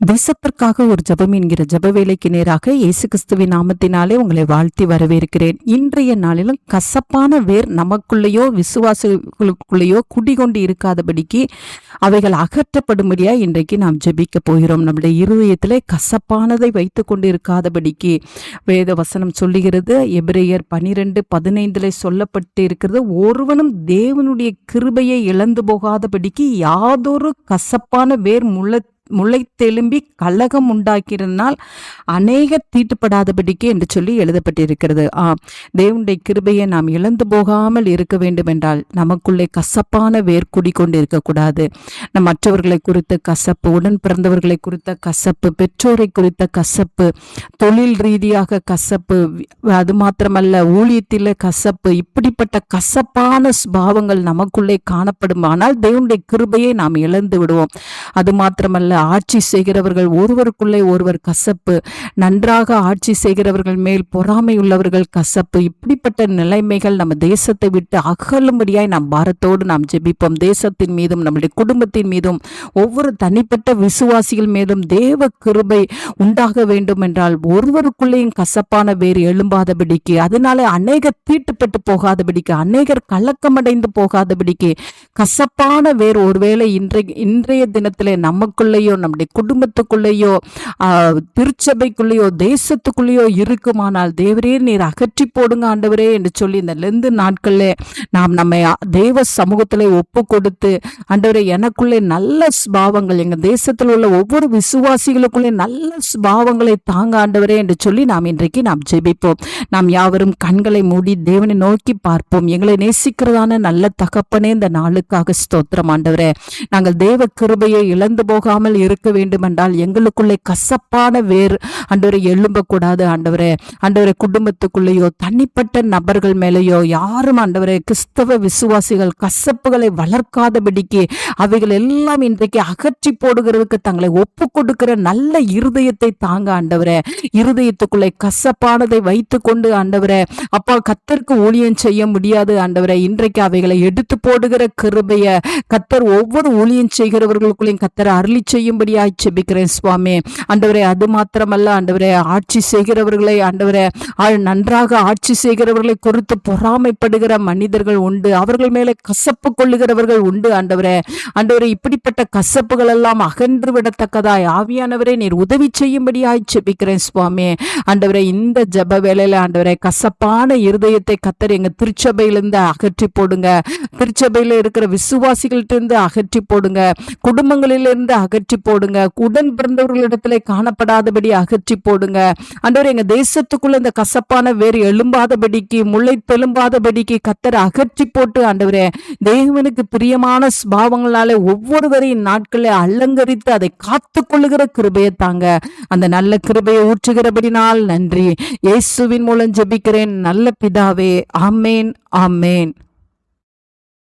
தேசத்திற்காக ஒரு ஜெபம் என்கிற ஜெப வேலைக்கு நேராக இயேசு கிறிஸ்துவின் நாமத்தினாலே உங்களை வாழ்த்தி வரவேற்கிறேன். இன்றைய நாளிலும் கசப்பான வேர் நமக்குள்ளேயோ விசுவாசிகளுக்குள்ளேயோ குடிகொண்டு இருக்காதபடிக்கு அவைகள் அகற்றப்படும்படியா இன்றைக்கு நாம் ஜெபிக்க போகிறோம். நம்முடைய இருதயத்திலே கசப்பானதை வைத்து கொண்டு இருக்காதபடிக்கு வேத வசனம் சொல்லுகிறது. எபிரேயர் 12:15 சொல்லப்பட்டு இருக்கிறது, ஒருவனும் தேவனுடைய கிருபையை இழந்து போகாதபடிக்கு யாதொரு கசப்பான வேர் முளைத்தெலும்பி கலகம் உண்டாக்கிறதுனால் அநேக தீட்டுப்படாதபடிக்கு என்று சொல்லி எழுதப்பட்டிருக்கிறது. தேவனுடைய கிருபையை நாம் இழந்து போகாமல் இருக்க வேண்டும் என்றால் நமக்குள்ளே கசப்பான வேர் குடிக்கொண்டு இருக்கக்கூடாது. நம் மற்றவர்களை குறித்த கசப்பு, உடன் பிறந்தவர்களை குறித்த கசப்பு, பெற்றோரை குறித்த கசப்பு, தொழில் ரீதியாக கசப்பு, அது மாத்திரமல்ல ஊழியத்தில் கசப்பு, இப்படிப்பட்ட கசப்பான சுபாவங்கள் நமக்குள்ளே காணப்படுமானால் தேவனுடைய கிருபையை நாம் இழந்து விடுவோம். அது மாத்திரமல்ல, ஆட்சி செய்கிறவர்கள் ஒருவருக்குள்ளே ஒருவர் கசப்பு, நன்றாக ஆட்சி செய்கிறவர்கள் மேல் பொறாமை உள்ளவர்கள் கசப்பு, இப்படிப்பட்ட நிலைமைகள் நம்ம தேசத்தை விட்டு அகலும்படியாய் நாம் பாரத்தோடு நாம் ஜெபிப்போம். தேசத்தின் மீதும் நம்முடைய குடும்பத்தின் மீதும் ஒவ்வொரு தனிப்பட்ட விசுவாசிகள் மீதும் தேவ கிருபை உண்டாக வேண்டும் என்றால் ஒருவருக்குள்ளேயும் கசப்பான வேறு எழும்பாதபடிக்கு, அதனால அநேக தீட்டுப்பட்டு போகாதபடிக்கு, அநேகர் கலக்கமடைந்து போகாதபடிக்கு கசப்பான வேறு ஒருவேளை இன்றைய தினத்திலே நமக்குள்ளேயோ நம்முடைய குடும்பத்துக்குள்ளேயோ திருச்சபைக்குள்ளேயோ தேசத்துக்குள்ளேயோ இருக்குமானால் தேவரே நீர் அகற்றி போடுங்க ஆண்டவரே என்று சொல்லி இந்த லெந்து நாட்களில் நாம் நம்மை தேவ சமூகத்திலே ஒப்பு கொடுத்து, ஆண்டவரே எனக்குள்ளே நல்ல சுபாவங்கள், எங்கள் தேசத்தில் உள்ள ஒவ்வொரு விசுவாசிகளுக்குள்ளே நல்ல சுபாவங்களை தாங்க ஆண்டவரே என்று சொல்லி நாம் இன்றைக்கு நாம் ஜெபிப்போம். நாம் யாவரும் கண்களை மூடி தேவனை நோக்கி பார்ப்போம். எங்களை நேசிக்கிறதான நல்ல தகப்பனே, இந்த நாளுக்காக ஸ்தோத்திரம் ஆண்டவரே. நாங்கள் தேவ கிருபையை இழந்து போகாமல் இருக்க வேண்டும் என்றால் எங்களுக்குள்ளே கசப்பான வேர் ஆண்டவரை எழும்பக்கூடாது ஆண்டவரே. ஆண்டவரை குடும்பத்துக்குள்ளேயோ தனிப்பட்ட நபர்கள் மேலேயோ யாரும் ஆண்டவரை கிறிஸ்தவ விசுவாசிகள் கசப்புகளை வளர்க்காதபடிக்கு அவைகள் எல்லாம் இன்றைக்கு அகற்றி போடுகிறதுக்கு தங்களை ஒப்பு கொடுக்கிற நல்ல இருதயத்தை தாங்க ஆண்டவரே. இருதயத்துக்குள்ளே கசப்பானதை வைத்து கொண்டு ஆண்டவரே அப்பா கர்த்தருக்கு ஊழியம் செய்ய முடியாது ஆண்டவரே. இன்றைக்கு அவைகளை எடுத்து போடுகிற கிருபைய கர்த்தர் ஒவ்வொரு ஊழியம் செய்கிறவர்களுக்குள்ளேயும் கர்த்தர் அருளி செய்யும்படியாய் ஜெபிக்கிறேன் சுவாமி. ஆண்டவரே அது மாத்திரமல்ல ஆண்டவரே, ஆட்சி செய்கிறவர்களை ஆண்டவரே நன்றாக ஆட்சி செய்கிறவர்களை குறித்து பொறாமைப்படுகிற மனிதர்கள் உண்டு, அவர்கள் மேலே கசப்பு கொள்ளுகிறவர்கள் உண்டு ஆண்டவரே. ஆண்டவரே இப்படிப்பட்ட கசப்புகள் எல்லாம் அகன்று விடத்தக்கதாய் ஆவியானவரே நீர் உதவி செய்யும்படியாய் ஜெபிக்கிறேன் சுவாமி. ஆண்டவரே இந்த ஜெப வேளையில ஆண்டவரே கசப்பான இருதயத்தை கர்த்தர் எங்க திருச்சபையிலிருந்து அகற்றி போடுங்க. திருச்சபையில இருக்கிற விசுவாசிகளிலிருந்து அகற்றி போடுங்க. குடும்பங்களிலிருந்து அகற்றி போடுங்க. உடன் பிறந்தவர்களிடத்திலே காணப்படாதபடி அகற்றி போடுங்க ஆண்டவரே. எங்க தேசத்துக்குள்ள இந்த கசப்பான வேறு எழும்பாதபடிக்கு, முளை தெலும்பாதபடிக்கு கர்த்தர் அகற்றி போட்டு ஆண்டவரே தேவனுக்கு பிரியமான சுபாவங்களாலே ஒவ்வொருவரையும் நாட்களை அலங்கரித்து அதை காத்து கொள்ளுகிற கிருபையை தாங்க. அந்த நல்ல கிருபையை ஊற்றுகிறபடினால் நன்றி. இயேசுவின் மூலம் ஜெபிக்கிறேன் நல்ல பிதாவே. ஆமேன், ஆமேன்.